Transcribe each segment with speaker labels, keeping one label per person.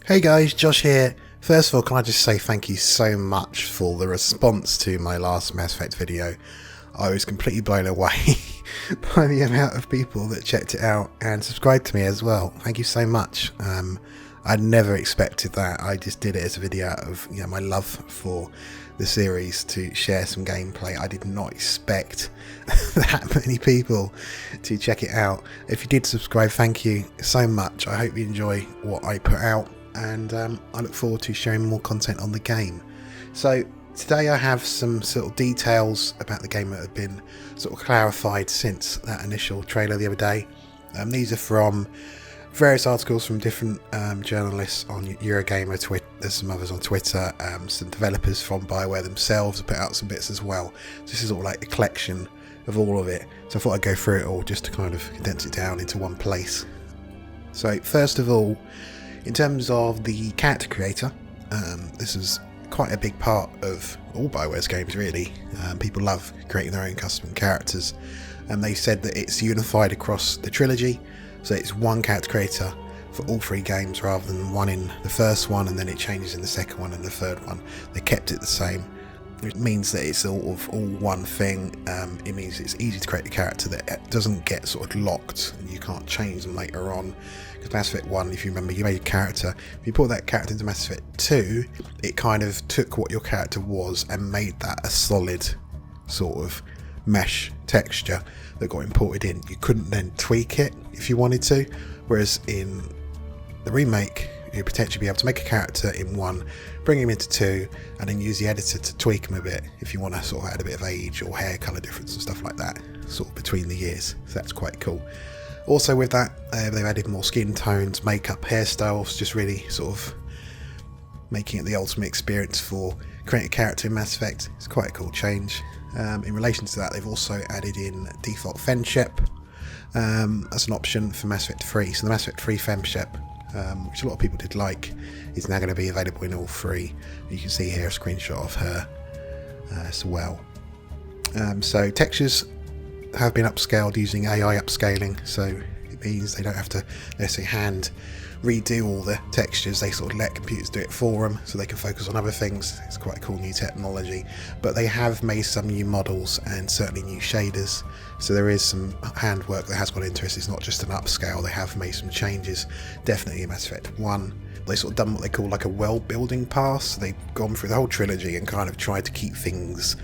Speaker 1: Hey guys, Josh here. First of all, can I just say thank you so much for the response to my last Mass Effect video. I was completely blown away by the amount of people that checked it out and subscribed to me as well. Thank you so much. I never expected that. I just did it as a video out of my love for the series to share some gameplay. I did not expect that many people to check it out. If you did subscribe, thank you so much. I hope you enjoy what I put out, and I look forward to sharing more content on the game. So today I have some sort of details about the game that have been sort of clarified since that initial trailer the other day. These are from various articles from different journalists on Eurogamer, there's some others on Twitter, some developers from BioWare themselves have put out some bits as well. So this is all like a collection of all of it, so I thought I'd go through it all just to kind of condense it down into one place. So first of all, in terms of the character creator, this is quite a big part of all BioWare's games really. People love creating their own custom characters, and they said that it's unified across the trilogy. So it's one character creator for all three games rather than one in the first one and then it changes in the second one and the third one. They kept it the same. It means that it's all one thing. It means it's easy to create a character that doesn't get sort of locked and you can't change them later on. Because Mass Effect 1, if you remember, you made a character. If you put that character into Mass Effect 2, it kind of took what your character was and made that a solid sort of mesh texture that got imported in. You couldn't then tweak it if you wanted to, whereas in the remake you'd potentially be able to make a character in 1, bring him into 2, and then use the editor to tweak him a bit if you want to sort of add a bit of age or hair colour difference and stuff like that, sort of between the years. So that's quite cool. Also with that, they've added more skin tones, makeup, hairstyles, just really sort of making it the ultimate experience for creating a character in Mass Effect. It's quite a cool change. In relation to that, they've also added in default femshep as an option for Mass Effect 3. So the Mass Effect 3 femshep, which a lot of people did like, is now going to be available in all three. You can see here a screenshot of her as well. So textures have been upscaled using AI upscaling, so it means they don't have to, let's say, hand redo all the textures. They sort of let computers do it for them so they can focus on other things. It's quite a cool new technology, but they have made some new models and certainly new shaders, so there is some handwork that has gone into this. It's not just an upscale. They have made some changes, definitely in Mass Effect 1. They sort of done what they call like a world building pass. They've gone through the whole trilogy and kind of tried to keep things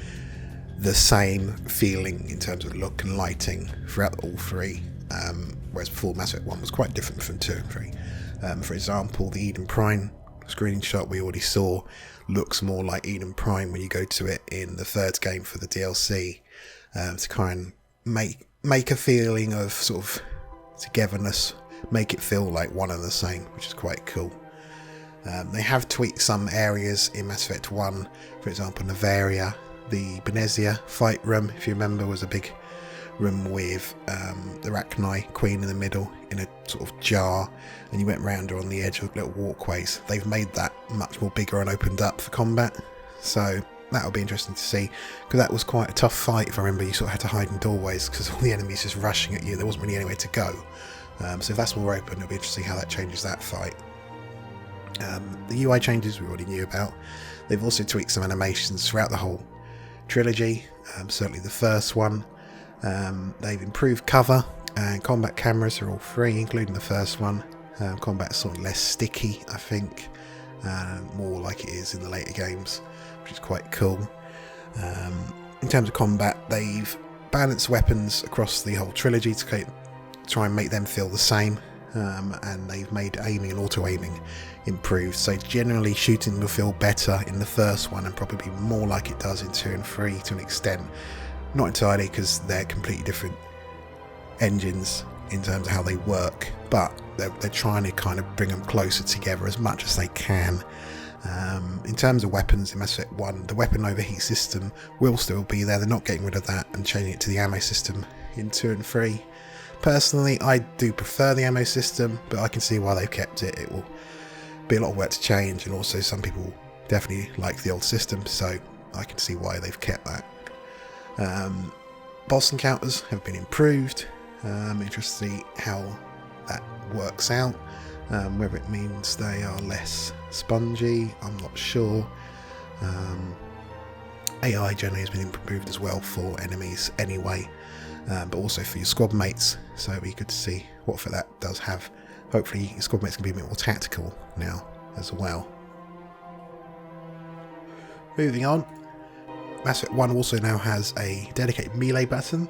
Speaker 1: the same feeling in terms of look and lighting throughout all three, whereas before Mass Effect 1 was quite different from 2 and 3. For example, the Eden Prime screenshot we already saw looks more like Eden Prime when you go to it in the third game for the DLC, to kind of make a feeling of sort of togetherness, make it feel like one and the same, which is quite cool. They have tweaked some areas in Mass Effect 1, for example Navaria. The Benezia fight room, if you remember, was a big room with the Arachni Queen in the middle in a sort of jar, and you went round her on the edge of little walkways. They've made that much more bigger and opened up for combat, so that'll be interesting to see, because that was quite a tough fight. If I remember, you sort of had to hide in doorways because all the enemies just rushing at you. There wasn't really anywhere to go, so if that's more open, it'll be interesting how that changes that fight. The UI changes we already knew about. They've also tweaked some animations throughout the whole trilogy, certainly the first one. They've improved cover and combat cameras are all free, including the first one. Combat's sort of less sticky, I think, more like it is in the later games, which is quite cool. In terms of combat, they've balanced weapons across the whole trilogy to try and make them feel the same, and they've made aiming and auto-aiming improved, so generally shooting will feel better in the first one and probably more like it does in 2 and 3 to an extent. Not entirely, because they're completely different engines in terms of how they work, but they're trying to kind of bring them closer together as much as they can. In terms of weapons in Mass Effect 1, the weapon overheat system will still be there. They're not getting rid of that and changing it to the ammo system in 2 and 3. Personally, I do prefer the ammo system, but I can see why they've kept it. It will be a lot of work to change, and also some people definitely like the old system, so I can see why they've kept that. Boss encounters have been improved. Interesting to see how that works out. Whether it means they are less spongy, I'm not sure. AI generally has been improved as well for enemies anyway, but also for your squad mates, so it'll be good to see what for that does have. Hopefully your squad mates can be a bit more tactical now as well. Moving on, Mass Effect 1 also now has a dedicated melee button,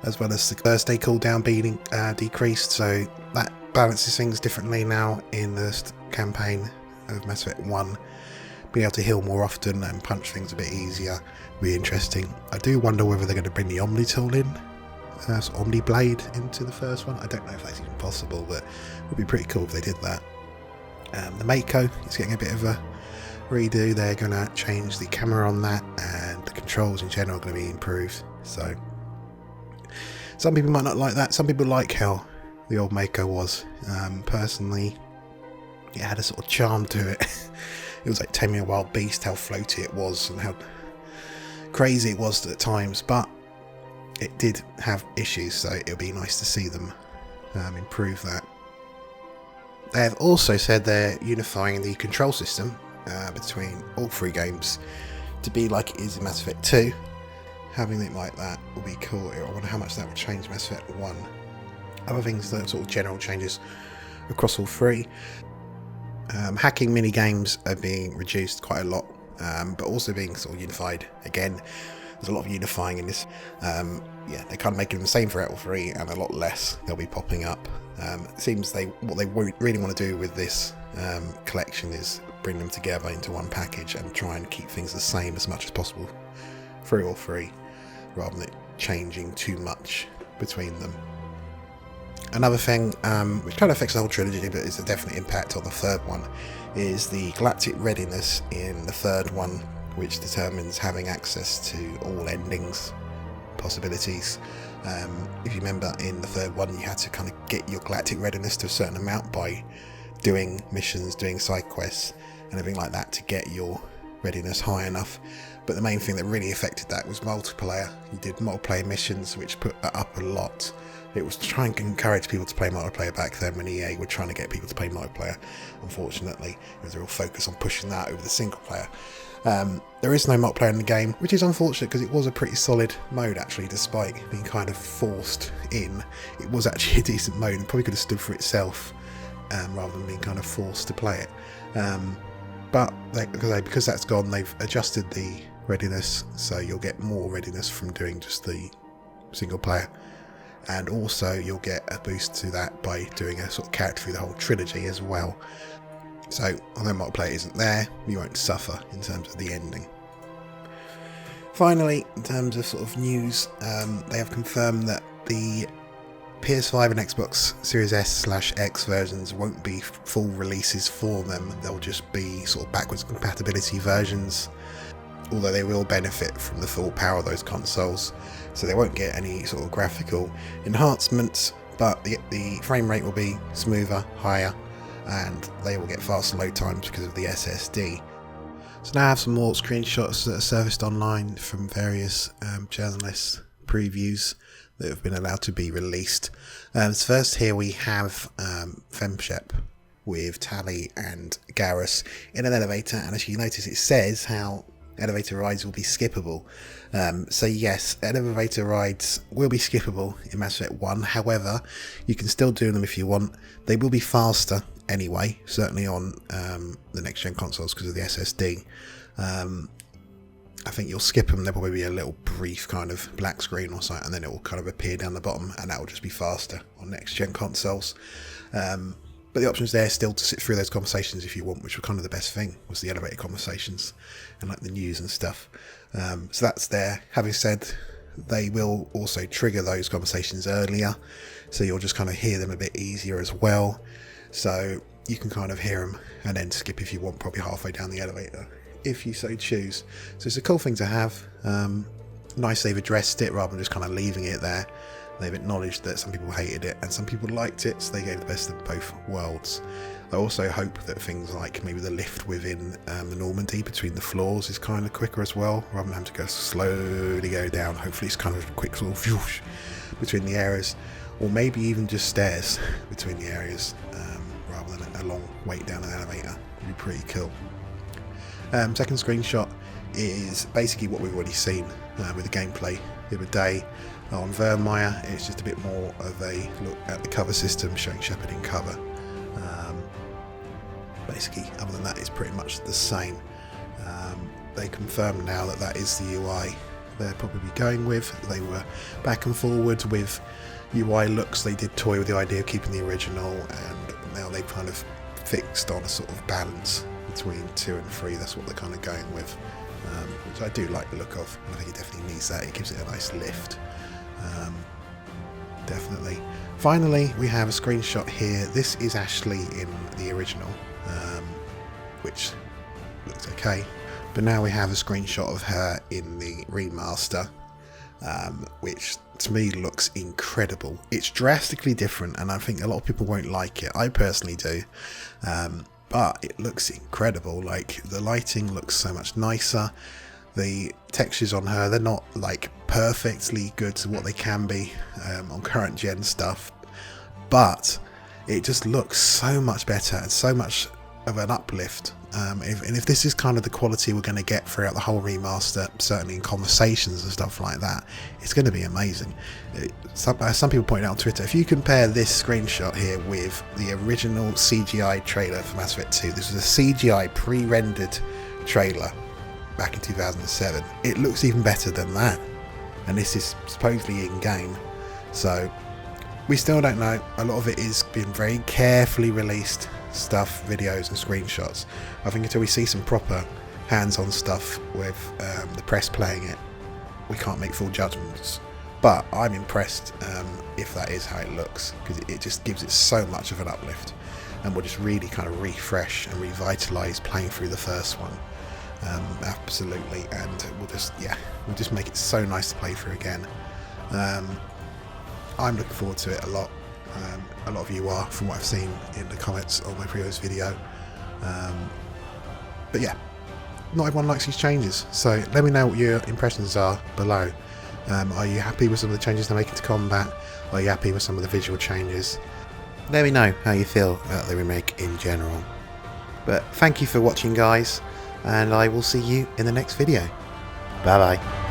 Speaker 1: as well as the Thursday cooldown being decreased, so that balances things differently now in the campaign of Mass Effect 1. Being able to heal more often and punch things a bit easier will be interesting. I do wonder whether they're going to bring the Omni tool in, Omni Blade into the first one. I don't know if that's even possible, but it would be pretty cool if they did that. The Mako is getting a bit of a redo. They're going to change the camera on that, and the controls in general are going to be improved. So some people might not like that. Some people like how the old Mako was. Personally, it had a sort of charm to it. It was like Taming a Wild Beast, how floaty it was and how crazy it was at times, but it did have issues, so it'll be nice to see them improve that. They have also said they're unifying the control system between all three games to be like it is in Mass Effect 2. Having it like that will be cool. I wonder how much that would change Mass Effect 1. Other things, the sort of general changes across all three. Hacking mini games are being reduced quite a lot, but also being sort of unified again. There's a lot of unifying in this. Yeah, they're kind of making them the same for all three, and a lot less they'll be popping up. It seems what they really want to do with this collection is bring them together into one package and try and keep things the same as much as possible through all three, rather than it changing too much between them. Another thing, which kind of affects the whole trilogy, but is a definite impact on the third one, is the galactic readiness in the third one, which determines having access to all endings possibilities. If you remember, in the third one you had to kind of get your galactic readiness to a certain amount by doing missions, doing side quests and everything like that to get your readiness high enough. But the main thing that really affected that was multiplayer. You did multiplayer missions, which put that up a lot. It was trying to encourage people to play multiplayer back then when EA were trying to get people to play multiplayer. Unfortunately, there was a real focus on pushing that over the single player. There is no multiplayer in the game, which is unfortunate because it was a pretty solid mode actually, despite being kind of forced in. It was actually a decent mode and probably could have stood for itself rather than being kind of forced to play it. But because that's gone, they've adjusted the readiness, so you'll get more readiness from doing just the single player. And also you'll get a boost to that by doing a sort of character through the whole trilogy as well. So although multiplayer isn't there, you won't suffer in terms of the ending. Finally, in terms of sort of news, they have confirmed that the PS5 and Xbox Series S/X versions won't be full releases for them. They'll just be sort of backwards compatibility versions, although they will benefit from the full power of those consoles. So they won't get any sort of graphical enhancements, but the frame rate will be smoother, higher, and they will get faster load times because of the SSD. So now I have some more screenshots that are surfaced online from various journalists' previews that have been allowed to be released. So first here we have Femshep with Tally and Garrus in an elevator, and as you notice it says how elevator rides will be skippable. So yes, elevator rides will be skippable in Mass Effect 1, however you can still do them if you want. They will be faster anyway, certainly on the next gen consoles because of the SSD. I think you'll skip them, there'll probably be a little brief kind of black screen or something, and then it will kind of appear down the bottom, and that will just be faster on next gen consoles. But the option's there still to sit through those conversations if you want, which were kind of the best thing, was the elevator conversations and like the news and stuff. So that's there. Having said, they will also trigger those conversations earlier, so you'll just kind of hear them a bit easier as well. So you can kind of hear them and then skip if you want, probably halfway down the elevator, if you so choose. So it's a cool thing to have. Nice they've addressed it rather than just kind of leaving it there. They've acknowledged that some people hated it and some people liked it, so they gave the best of both worlds. I also hope that things like maybe the lift within the Normandy between the floors is kind of quicker as well, rather than having to go slowly go down. Hopefully it's kind of a quick sort of between the areas, or maybe even just stairs between the areas, rather a long wait down an elevator. It'd be pretty cool. Second screenshot is basically what we've already seen with the gameplay the other day on Vermeer. It's just a bit more of a look at the cover system, showing Shepard in cover. Basically, other than that, it's pretty much the same. They confirmed now that that is the UI they're probably going with. They were back and forward with UI looks. They did toy with the idea of keeping the original, and now they've kind of fixed on a sort of balance between 2 and 3. That's what they're kind of going with, which I do like the look of. I think it definitely needs that. It gives it a nice lift. Definitely. Finally, we have a screenshot here. This is Ashley in the original, which looks okay. But now we have a screenshot of her in the remaster, which to me looks incredible. It's drastically different, and I think a lot of people won't like it. I personally do, but it looks incredible. Like, the lighting looks so much nicer. The textures on her, they're not like perfectly good to what they can be on current gen stuff, but it just looks so much better and so much of an uplift. If this is kind of the quality we're going to get throughout the whole remaster, certainly in conversations and stuff like that, it's going to be amazing. Some people point out on Twitter, if you compare this screenshot here with the original CGI trailer for Mass Effect 2, this was a CGI pre-rendered trailer back in 2007, it looks even better than that, and this is supposedly in-game, so we still don't know. A lot of it is being very carefully released stuff, videos and screenshots. I think until we see some proper hands-on stuff with the press playing it, we can't make full judgments, but I'm impressed if that is how it looks, because it just gives it so much of an uplift, and will just really kind of refresh and revitalise playing through the first one. Absolutely, and we'll just make it so nice to play through again. I'm looking forward to it a lot. A lot of you are, from what I've seen in the comments on my previous video. But yeah, not everyone likes these changes, so let me know what your impressions are below. Are you happy with some of the changes they're making to combat? Are you happy with some of the visual changes? Let me know how you feel about the remake in general. But thank you for watching, guys, and I will see you in the next video. Bye bye.